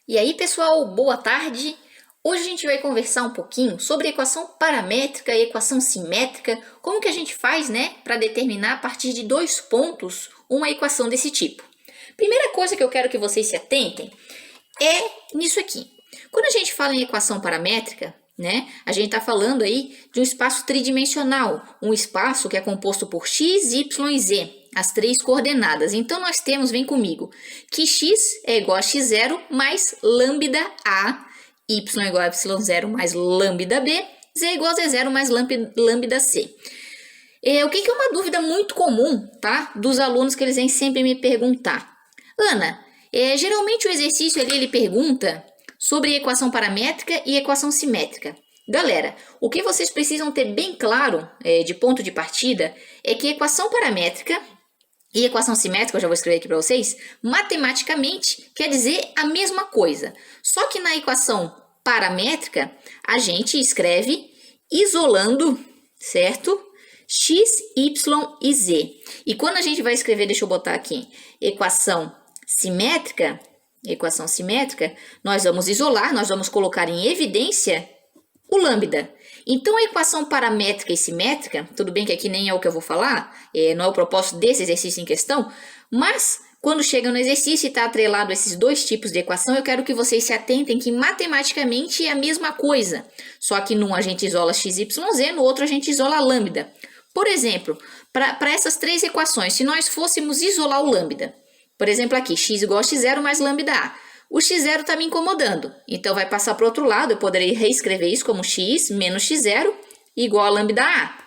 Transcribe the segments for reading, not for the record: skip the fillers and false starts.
E aí, pessoal, boa tarde! Hoje a gente vai conversar um pouquinho sobre equação paramétrica e equação simétrica, como que a gente faz, né, para determinar a partir de dois pontos uma equação desse tipo. Primeira coisa que eu quero que vocês se atentem é nisso aqui. Quando a gente fala em equação paramétrica, né, a gente está falando aí de um espaço tridimensional, um espaço que é composto por x, y e z, as três coordenadas. Então, nós temos, vem comigo, que x é igual a x0 mais lambda a, y é igual a y0 mais lambda b, z é igual a z0 mais lambda c. O que é uma dúvida muito comum, tá, dos alunos que eles vêm sempre me perguntar. Ana, geralmente o exercício ali ele pergunta sobre equação paramétrica e equação simétrica. Galera, o que vocês precisam ter bem claro de ponto de partida é que equação paramétrica e equação simétrica, eu já vou escrever aqui para vocês, matematicamente quer dizer a mesma coisa. Só que na equação paramétrica, a gente escreve isolando, certo? X, Y e Z. E quando a gente vai escrever, deixa eu botar aqui, equação simétrica, nós vamos isolar, nós vamos colocar em evidência o lambda. Então, a equação paramétrica e simétrica, tudo bem que aqui nem é o que eu vou falar, não é o propósito desse exercício em questão, mas quando chega no exercício e está atrelado a esses dois tipos de equação, eu quero que vocês se atentem que matematicamente é a mesma coisa, só que num a gente isola x, y, z, no outro a gente isola lambda. Por exemplo, para essas três equações, se nós fôssemos isolar o lambda, por exemplo aqui, x igual a x0 mais lambda a, o x0 está me incomodando, então vai passar para o outro lado, eu poderia reescrever isso como x menos x0 igual a lambda a.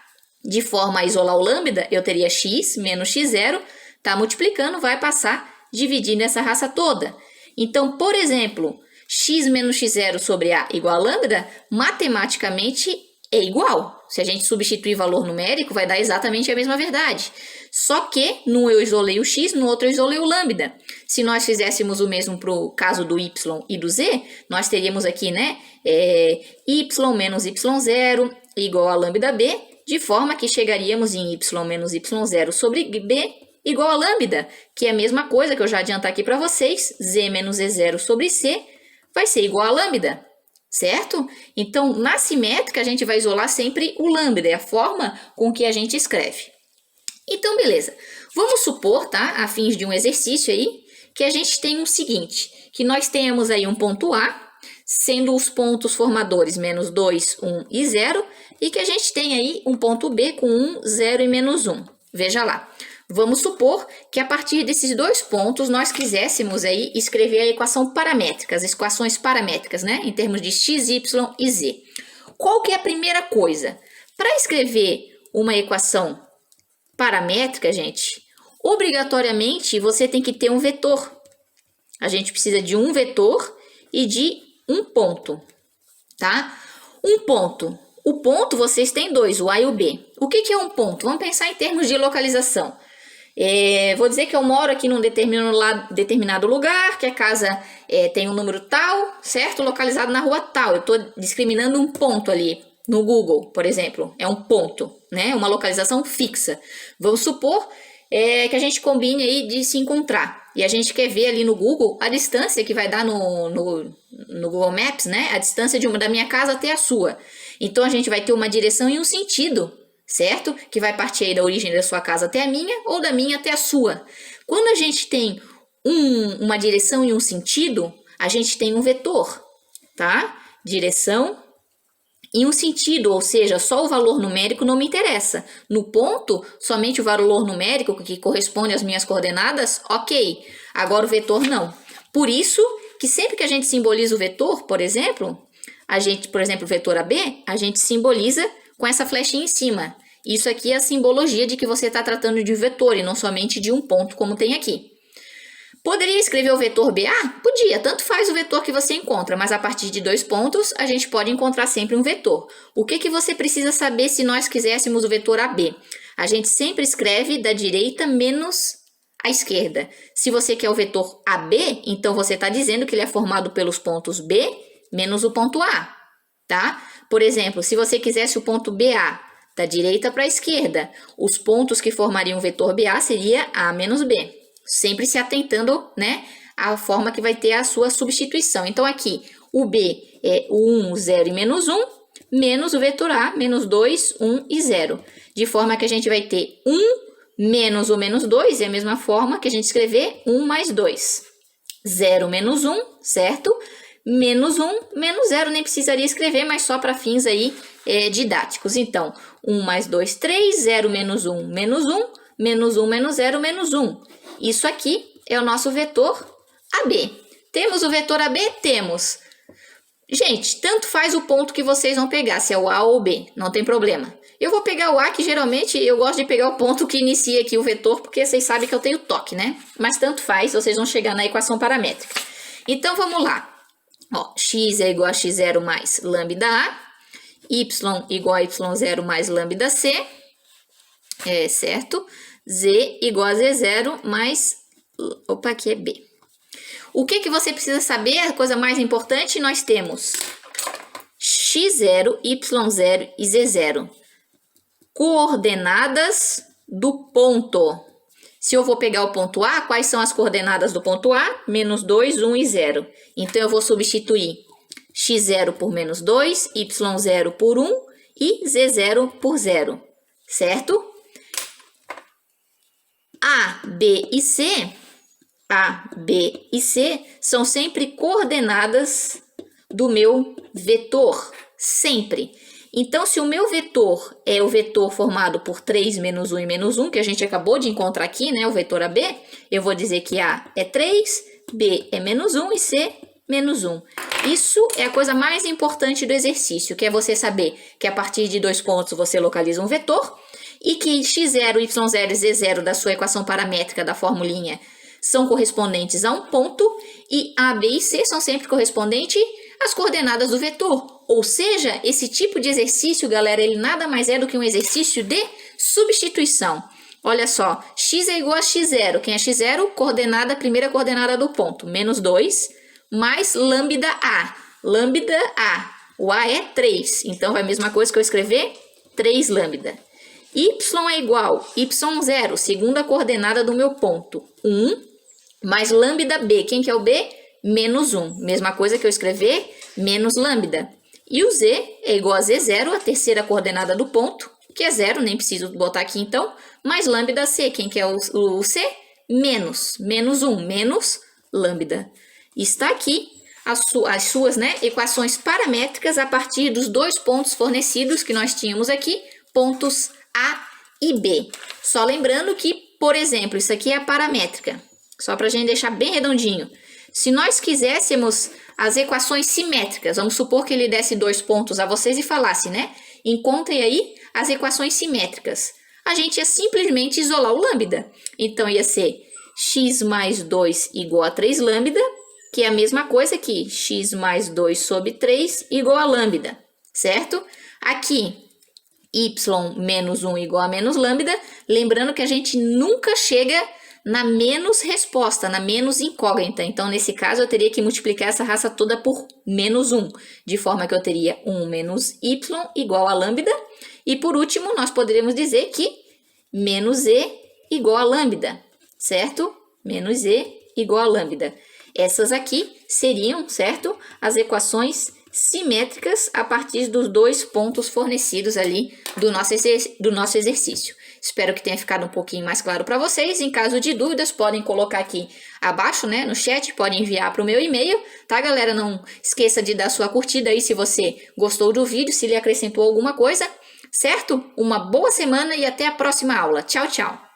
De forma a isolar o lambda, eu teria x menos x0, está multiplicando, vai passar dividindo essa raça toda. Então, por exemplo, x menos x0 sobre a igual a lambda, matematicamente é igual. Se a gente substituir valor numérico, vai dar exatamente a mesma verdade. Só que, num eu isolei o x, no outro eu isolei o lambda. Se nós fizéssemos o mesmo para o caso do y e do z, nós teríamos aqui, né, y menos y0 igual a lambda b, de forma que chegaríamos em y menos y0 sobre b igual a lambda, que é a mesma coisa que eu já adiantar aqui para vocês, z menos z0 sobre c vai ser igual a lambda. Certo? Então, na simétrica, a gente vai isolar sempre o lambda, é a forma com que a gente escreve. Então, beleza. Vamos supor, tá, a fins de um exercício aí, que a gente tem o seguinte, que nós tenhamos aí um ponto A, sendo os pontos formadores menos 2, 1 e 0, e que a gente tem aí um ponto B com 1, 0 e menos 1. Veja lá. Vamos supor que a partir desses dois pontos nós quiséssemos aí escrever a equação paramétrica, as equações paramétricas, né, em termos de x, y e z. Qual que é a primeira coisa? Para escrever uma equação paramétrica, gente, obrigatoriamente você tem que ter um vetor. A gente precisa de um vetor e de um ponto, tá? Um ponto. O ponto vocês têm dois, o A e o B. O que é um ponto? Vamos pensar em termos de localização. Vou dizer que eu moro aqui num determinado lugar, que a casa tem um número tal, certo? Localizado na rua tal. Eu estou discriminando um ponto ali no Google, por exemplo. É um ponto, né? Uma localização fixa. Vamos supor que a gente combine aí de se encontrar. E a gente quer ver ali no Google a distância que vai dar no Google Maps, né? A distância da minha casa até a sua. Então, a gente vai ter uma direção e um sentido, certo? Que vai partir aí da origem da sua casa até a minha ou da minha até a sua. Quando a gente tem uma direção e um sentido, a gente tem um vetor, tá? Direção e um sentido, ou seja, só o valor numérico não me interessa. No ponto, somente o valor numérico que corresponde às minhas coordenadas, ok. Agora o vetor não. Por isso que sempre que a gente simboliza o vetor, por exemplo, o vetor AB, a gente simboliza com essa flechinha em cima. Isso aqui é a simbologia de que você está tratando de um vetor e não somente de um ponto, como tem aqui. Poderia escrever o vetor BA? Podia, tanto faz o vetor que você encontra, mas a partir de dois pontos, a gente pode encontrar sempre um vetor. O que você precisa saber se nós quiséssemos o vetor AB? A gente sempre escreve da direita menos a esquerda. Se você quer o vetor AB, então você está dizendo que ele é formado pelos pontos B menos o ponto A, tá? Por exemplo, se você quisesse o ponto BA da direita para a esquerda, os pontos que formariam o vetor BA seria A menos B. Sempre se atentando, né, a forma que vai ter a sua substituição. Então, aqui, o B é o 1, 0 e menos 1, menos o vetor A, menos 2, 1 e 0. De forma que a gente vai ter 1 menos o menos 2, é a mesma forma que a gente escrever 1 mais 2. 0 menos 1, certo? Menos 1, menos 0, nem precisaria escrever, mas só para fins aí didáticos. Então, 1 mais 2, 3, 0 menos 1, menos 1, menos 1 menos 0, menos 1. Isso aqui é o nosso vetor AB. Temos o vetor AB? Temos. Gente, tanto faz o ponto que vocês vão pegar, se é o A ou o B, não tem problema. Eu vou pegar o A, que geralmente eu gosto de pegar o ponto que inicia aqui o vetor, porque vocês sabem que eu tenho toque, né? Mas tanto faz, vocês vão chegar na equação paramétrica. Então, vamos lá. Ó, x é igual a x0 mais lambda A, y igual a y0 mais lambda C, certo? Z igual a z0 mais... Opa, aqui é B. O que você precisa saber? A coisa mais importante, nós temos x0, y0 e z0. Coordenadas do ponto. Se eu vou pegar o ponto A, quais são as coordenadas do ponto A? Menos 2, 1 e 0. Então, eu vou substituir x0 por menos 2, y0 por 1 e z0 por 0. Certo? A, B e C são sempre coordenadas do meu vetor. Sempre. Então, se o meu vetor é o vetor formado por 3, menos 1 e menos 1, que a gente acabou de encontrar aqui, né, o vetor AB, eu vou dizer que A é 3, B é menos 1 e C menos 1. Isso é a coisa mais importante do exercício, que é você saber que a partir de 2 pontos você localiza um vetor e que x0, y0 e z0 da sua equação paramétrica da formulinha são correspondentes a um ponto e A, B e C são sempre correspondentes às coordenadas do vetor. Ou seja, esse tipo de exercício, galera, ele nada mais é do que um exercício de substituição. Olha só, x é igual a x0. Quem é x0? Coordenada, primeira coordenada do ponto, menos 2, mais lambda A. Lambda A. O A é 3, então vai a mesma coisa que eu escrever 3 lambda. Y é igual y0, segunda coordenada do meu ponto, 1, mais lambda B. Quem que é o B? Menos 1. Mesma coisa que eu escrever menos lambda. E o Z é igual a Z0, a terceira coordenada do ponto, que é 0, nem preciso botar aqui então, mais lambda C. Quem que é o C? Menos 1, menos lambda. Está aqui as suas equações paramétricas a partir dos 2 pontos fornecidos que nós tínhamos aqui, pontos A e B. Só lembrando que, por exemplo, isso aqui é a paramétrica, só para a gente deixar bem redondinho. Se nós quiséssemos as equações simétricas, vamos supor que ele desse 2 pontos a vocês e falasse, né? Encontrem aí as equações simétricas. A gente ia simplesmente isolar o lambda. Então, ia ser x mais 2 igual a 3 lambda, que é a mesma coisa que x mais 2 sobre 3 igual a lambda, certo? Aqui, y menos 1 igual a menos lambda. Lembrando que a gente nunca chega na menos resposta, na menos incógnita. Então, nesse caso, eu teria que multiplicar essa raça toda por menos 1, de forma que eu teria 1 menos y igual a lambda. E, por último, nós poderíamos dizer que menos z igual a lambda, certo? Menos z igual a lambda. Essas aqui seriam, certo? As equações simétricas a partir dos 2 pontos fornecidos ali do nosso exercício. Espero que tenha ficado um pouquinho mais claro para vocês. Em caso de dúvidas, podem colocar aqui abaixo, né, no chat, podem enviar para o meu e-mail, tá, galera? Não esqueça de dar sua curtida aí se você gostou do vídeo, se lhe acrescentou alguma coisa, certo? Uma boa semana e até a próxima aula. Tchau, tchau!